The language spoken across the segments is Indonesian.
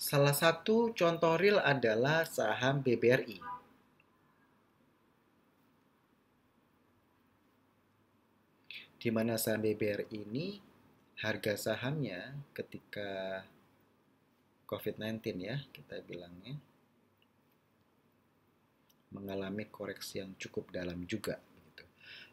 Salah satu contoh real adalah saham BBRI. Di mana saham BBRI ini harga sahamnya ketika COVID-19 ya, kita bilangnya mengalami koreksi yang cukup dalam juga gitu.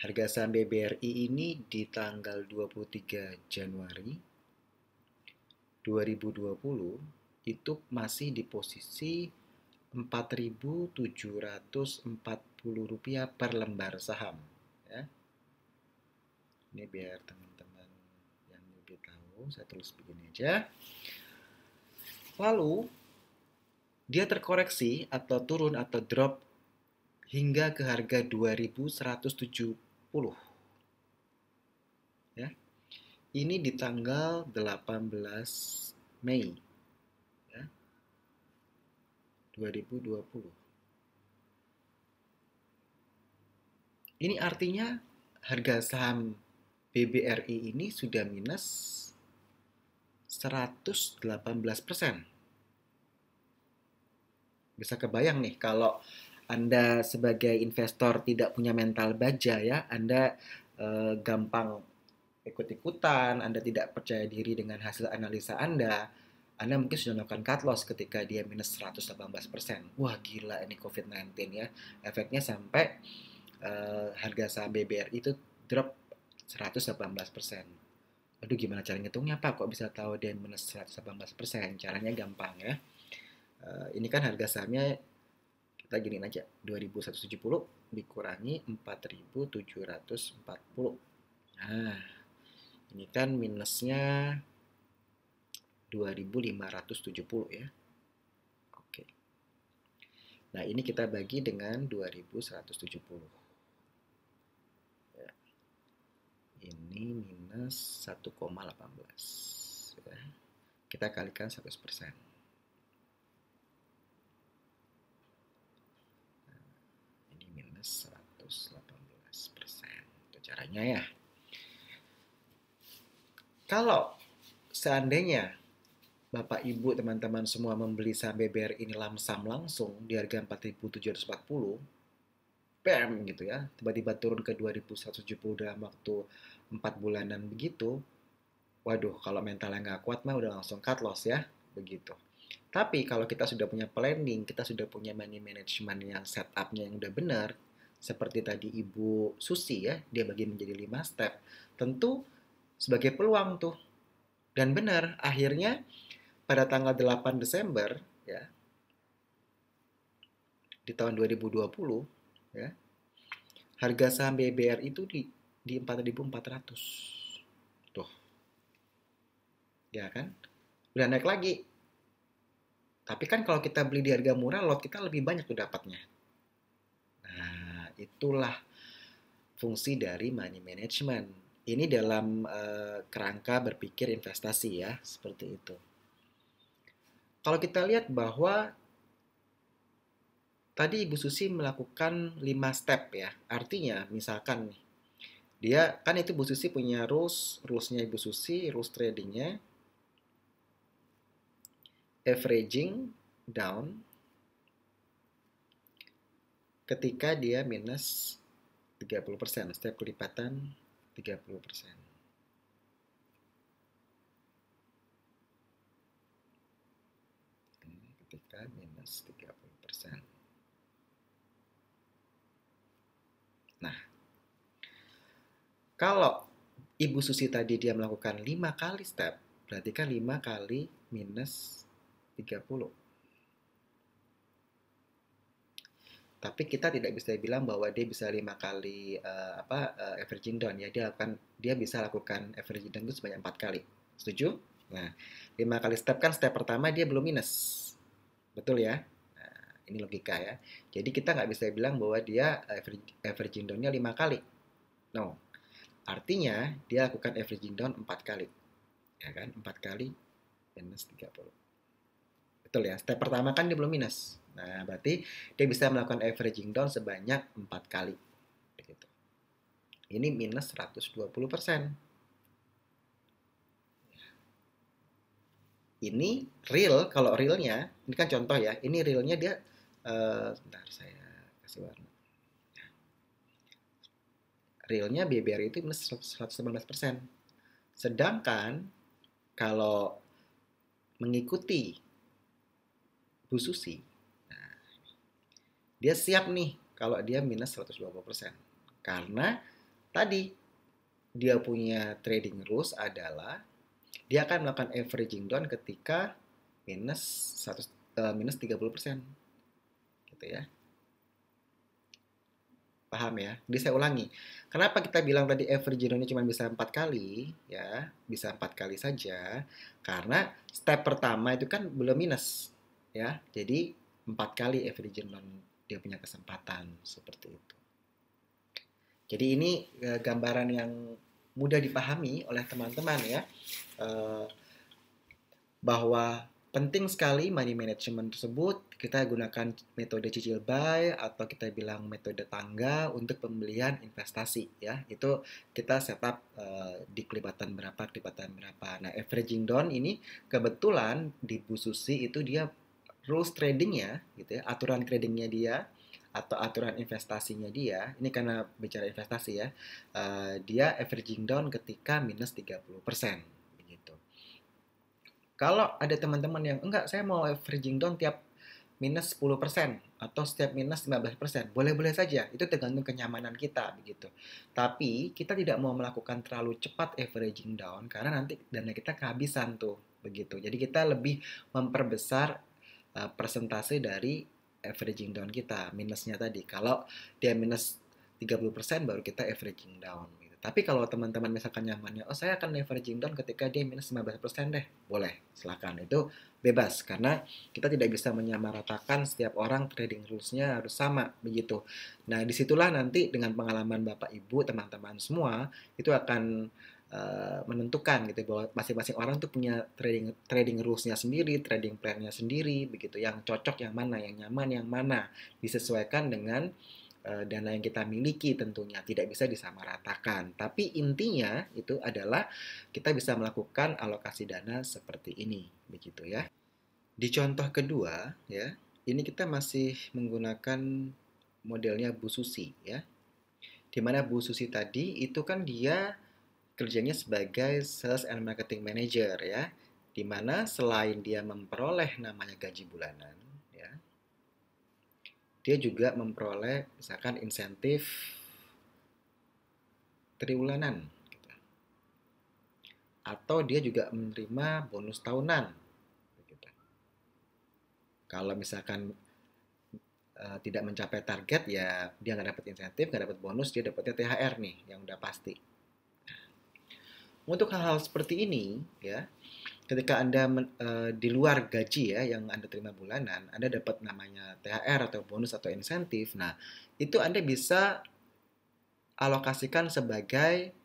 Harga saham BBRI ini di tanggal 23 Januari 2020 itu masih di posisi Rp4.740 per lembar saham ya. Ini biar teman-teman yang lebih tahu, saya tulis begini aja. Lalu dia terkoreksi atau turun atau drop hingga ke harga 2.170 ya. Ini di tanggal 18 Mei ya, 2020. Ini artinya harga saham BBRI ini sudah minus 118%. Bisa kebayang nih kalau Anda sebagai investor tidak punya mental baja ya, Anda gampang ikut-ikutan, Anda tidak percaya diri dengan hasil analisa Anda mungkin sudah melakukan cut loss ketika dia minus 118%. Wah gila ini COVID-19 ya. Efeknya sampai harga saham BBRI itu drop 118%. Aduh gimana cara ngitungnya Pak? Kok bisa tahu dia minus 118%? Caranya gampang ya. Ini kan harga sahamnya kita giniin aja 2.170 dikurangi 4.740. Nah, ini kan minusnya 2.570 ya. Oke. Nah, ini kita bagi dengan 2.170. Ya. Ini minus 1,18. Ya. Kita kalikan 100%. Nah, ini minus 118%. Itu caranya ya. Kalau seandainya Bapak Ibu teman-teman semua membeli saham BBR ini lamsam langsung di harga 4.740, bam gitu ya, tiba-tiba turun ke 2.170 dalam waktu 4 bulanan begitu, waduh kalau mentalnya nggak kuat mah udah langsung cut loss ya, begitu. Tapi kalau kita sudah punya planning, kita sudah punya money management yang setupnya yang udah benar, seperti tadi Ibu Susi ya, dia bagi menjadi 5 step, tentu sebagai peluang tuh. Dan benar, akhirnya pada tanggal 8 Desember ya di tahun 2020 ya, harga saham BBR itu di 4.400. Tuh, ya kan? Udah naik lagi. Tapi kan kalau kita beli di harga murah, lot kita lebih banyak tuh dapatnya. Nah, itulah fungsi dari money management. Ini dalam kerangka berpikir investasi ya, seperti itu. Kalau kita lihat bahwa tadi Ibu Susi melakukan 5 step ya. Artinya misalkan nih, dia kan itu Bu Susi punya rulesnya Ibu Susi, rules tradingnya, averaging down ketika dia minus 30%, setiap kelipatan 30%. Ketika minus 30%. Nah, kalau Ibu Susi tadi dia melakukan 5 kali step, berarti kan 5 kali minus 30. Tapi kita tidak bisa bilang bahwa dia bisa 5 kali averaging down ya. Dia bisa lakukan averaging down itu sebanyak 4 kali. Setuju? Nah, 5 kali step kan step pertama dia belum minus. Betul ya? Nah, ini logika ya. Jadi kita nggak bisa bilang bahwa dia averaging down-nya 5 kali. No. Artinya dia lakukan averaging down 4 kali. Ya kan? 4 kali minus 30. Betul ya? Step pertama kan dia belum minus. Nah, berarti dia bisa melakukan averaging down sebanyak 4 kali. Begitu. Ini minus 120%. Ini real, kalau realnya, ini kan contoh ya, ini realnya dia, sebentar saya kasih warna. Realnya BBR itu minus 119%. Sedangkan kalau mengikuti Bu Susi, nah, dia siap nih kalau dia minus 120%. Karena tadi dia punya trading rules adalah dia akan melakukan averaging down ketika minus 100, minus 30%. Gitu ya. Paham ya? Jadi saya ulangi. Kenapa kita bilang tadi average down-nya cuma bisa 4 kali, ya, bisa 4 kali saja, karena step pertama itu kan belum minus, ya. Jadi 4 kali average down dia punya kesempatan seperti itu. Jadi ini gambaran yang mudah dipahami oleh teman-teman ya, eh, bahwa penting sekali money management tersebut. Kita gunakan metode cicil buy atau kita bilang metode tangga untuk pembelian investasi ya. Itu kita setup di kelipatan berapa. Nah, averaging down ini kebetulan di Bu Susi itu dia rules tradingnya gitu ya, aturan tradingnya dia atau aturan investasinya dia, ini karena bicara investasi ya, dia averaging down ketika minus 30%. Kalau ada teman-teman yang enggak, saya mau averaging down tiap minus 10% atau setiap minus 15%, boleh-boleh saja. Itu tergantung kenyamanan kita begitu. Tapi kita tidak mau melakukan terlalu cepat averaging down karena nanti dana kita kehabisan tuh begitu. Jadi kita lebih memperbesar persentase dari averaging down kita, minusnya tadi. Kalau dia minus 30% baru kita averaging down. Tapi kalau teman-teman misalkan nyamannya, oh saya akan leveraging down ketika dia minus 15% deh. Boleh, silakan. Itu bebas, karena kita tidak bisa menyamaratakan setiap orang trading rules-nya harus sama, begitu. Nah, disitulah nanti dengan pengalaman Bapak Ibu, teman-teman semua, itu akan menentukan gitu bahwa masing-masing orang tuh punya trading trading rules-nya sendiri, trading plan-nya sendiri, begitu. Yang cocok yang mana, yang nyaman yang mana, disesuaikan dengan dana yang kita miliki tentunya tidak bisa disamaratakan. Tapi intinya itu adalah kita bisa melakukan alokasi dana seperti ini, begitu ya. Di contoh kedua ya, ini kita masih menggunakan modelnya Bu Susi ya. Di mana Bu Susi tadi itu kan dia kerjanya sebagai sales and marketing manager ya. Di mana selain dia memperoleh namanya gaji bulanan ya, dia juga memperoleh misalkan insentif triwulanan gitu. Atau dia juga menerima bonus tahunan gitu. Kalau misalkan tidak mencapai target ya dia nggak dapat insentif, nggak dapat bonus, dia dapatnya THR nih yang udah pasti. Untuk hal-hal seperti ini ya, ketika Anda di luar gaji ya yang Anda terima bulanan, Anda dapat namanya THR atau bonus atau insentif. Nah, itu Anda bisa alokasikan sebagai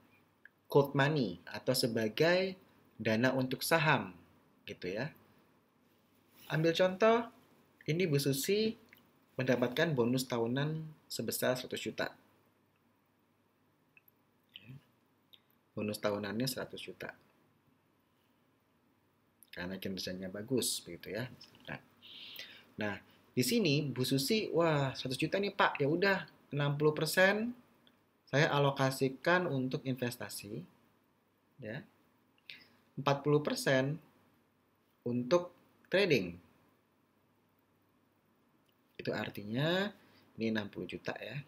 cold money atau sebagai dana untuk saham gitu ya. Ambil contoh, ini Bu Susi mendapatkan bonus tahunan sebesar 100 juta. Bonus tahunannya 100 juta. Karena kinerjanya bagus begitu ya. Nah, di sini Bu Susi, wah 100 juta nih Pak, ya udah 60% saya alokasikan untuk investasi ya. 40% untuk trading. Itu artinya ini 60 juta ya.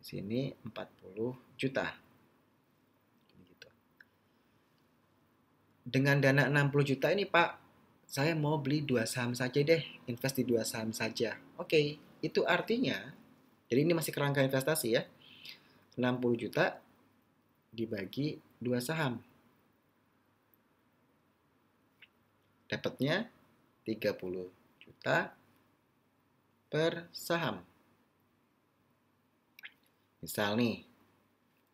Di sini 40 juta. Gitu. Dengan dana 60 juta ini Pak, saya mau beli 2 saham saja deh, invest di 2 saham saja. Oke, itu artinya, jadi ini masih kerangka investasi ya, 60 juta dibagi 2 saham. Dapatnya 30 juta per saham. Misal nih,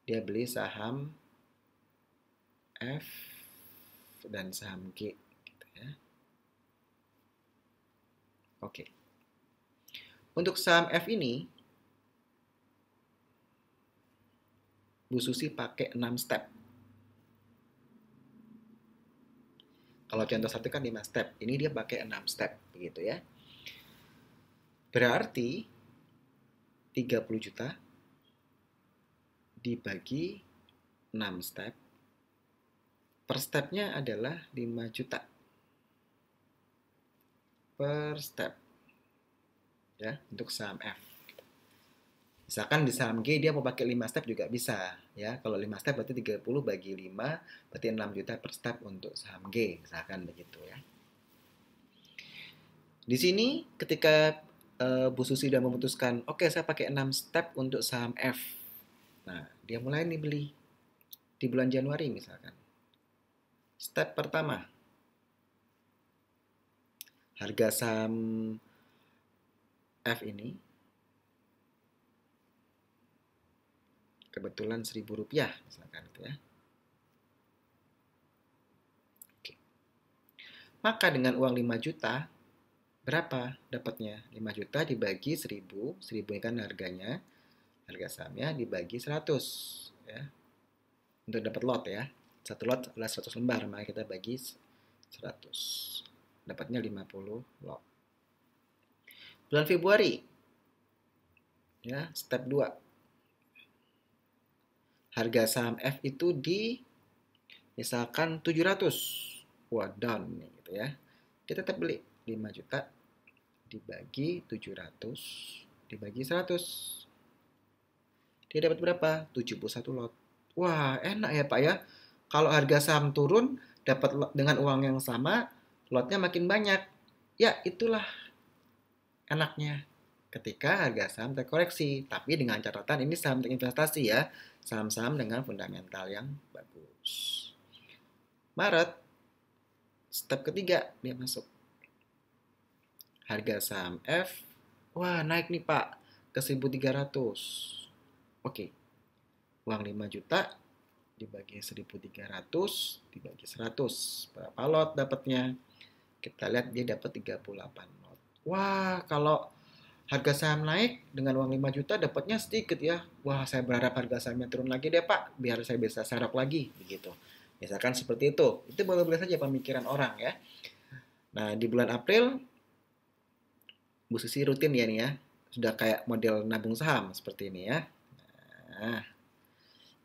dia beli saham F dan saham G. Gitu ya. Oke. Untuk saham F ini, Bu Susi pakai 6 step. Kalau contoh satu kan 5 step, ini dia pakai 6 step, begitu ya. Berarti 30 juta dibagi 6 step, per stepnya adalah 5 juta per step ya untuk saham F. Misalkan di saham G dia mau pakai 5 step juga bisa ya. Kalau 5 step berarti 30 bagi 5 berarti 6 juta per step untuk saham G, misalkan begitu ya. Di sini ketika Bu Susi sudah memutuskan, oke saya pakai 6 step untuk saham F. Nah, dia mulai nih beli di bulan Januari misalkan. Step pertama, harga saham F ini kebetulan Rp1.000 misalkan itu ya. Oke. Maka dengan uang 5 juta, berapa dapatnya? 5 juta dibagi 1000, 1000 kan harganya, harga sahamnya dibagi 100 ya. Untuk dapat lot ya. Satu lot adalah 100 lembar, maka kita bagi 100. Dapatnya 50 lot. Bulan Februari ya, step 2. Harga saham F itu di misalkan 700. Wah, down nih gitu ya. Kita tetap beli 5 juta dibagi 700 dibagi 100. Dia dapat berapa? 71 lot. Wah, enak ya Pak ya. Kalau harga saham turun, dapat dengan uang yang sama, lotnya makin banyak. Ya, itulah enaknya ketika harga saham terkoreksi. Tapi dengan catatan ini saham investasi ya. Saham-saham dengan fundamental yang bagus. Maret, step ketiga dia masuk. Harga saham F, wah naik nih Pak ke 1.300. Oke, uang 5 juta dibagi 1.300 dibagi 100. Berapa lot dapatnya? Kita lihat dia dapat 38 lot. Wah, kalau harga saham naik dengan uang 5 juta dapatnya sedikit ya. Wah, saya berharap harga sahamnya turun lagi deh Pak, biar saya bisa serok lagi begitu. Misalkan seperti itu. Itu boleh-boleh saja pemikiran orang ya. Nah, di bulan April Bu Susi rutin ya nih ya. Sudah kayak model nabung saham seperti ini ya. Nah,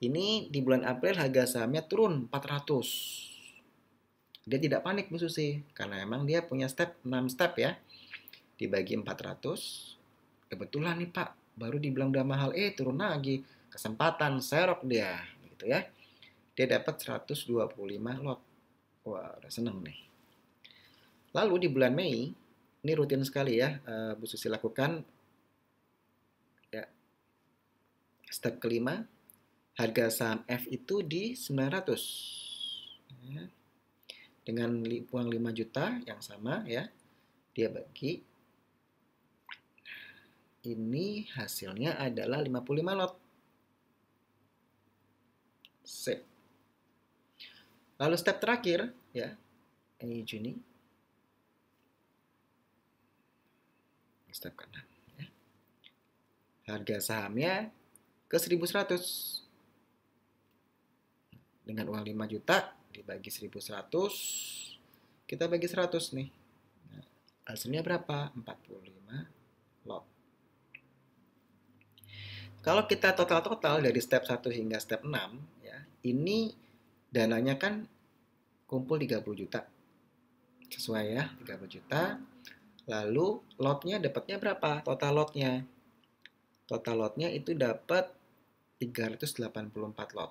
ini di bulan April harga sahamnya turun 400. Dia tidak panik Bu Susi karena emang dia punya step 6 step ya. Dibagi 400. Kebetulan nih Pak, baru dibilang udah mahal turun lagi. Kesempatan serok dia gitu ya. Dia dapat 125 lot. Wah, udah seneng nih. Lalu di bulan Mei, ini rutin sekali ya Bu Susi lakukan ya. Step kelima, harga saham F itu di 900 ya. Dengan uang 5 juta yang sama ya, dia bagi, ini hasilnya adalah 55 lot. Sip. Lalu step terakhir ya, ini Juni, step ke-6 ya. Harga sahamnya ke 1.100 dengan uang 5 juta dibagi 1.100, kita bagi 100 nih. Nah, hasilnya berapa? 45 lot. Kalau kita total-total dari step 1 hingga step 6 ya, ini dananya kan kumpul 30 juta. Sesuai ya, 30 juta. Lalu lotnya dapatnya berapa? Total lotnya. Total lotnya itu dapat 384 lot.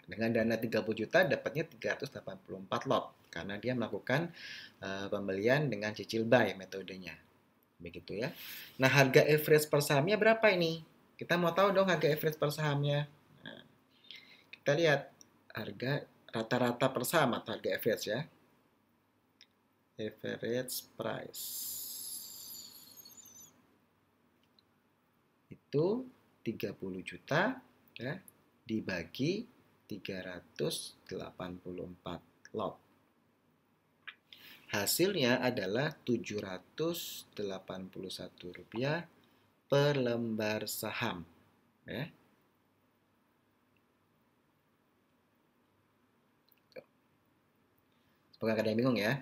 Dengan dana 30 juta dapatnya 384 lot karena dia melakukan pembelian dengan cicil buy metodenya. Begitu ya. Nah, harga average per sahamnya berapa ini? Kita mau tahu dong harga average per sahamnya. Nah, kita lihat harga rata-rata per saham atau harga average ya. Average price. Itu 30 juta ya, dibagi 384 lot. Hasilnya adalah Rp781 per lembar saham. Ya. Bukan ada yang bingung ya.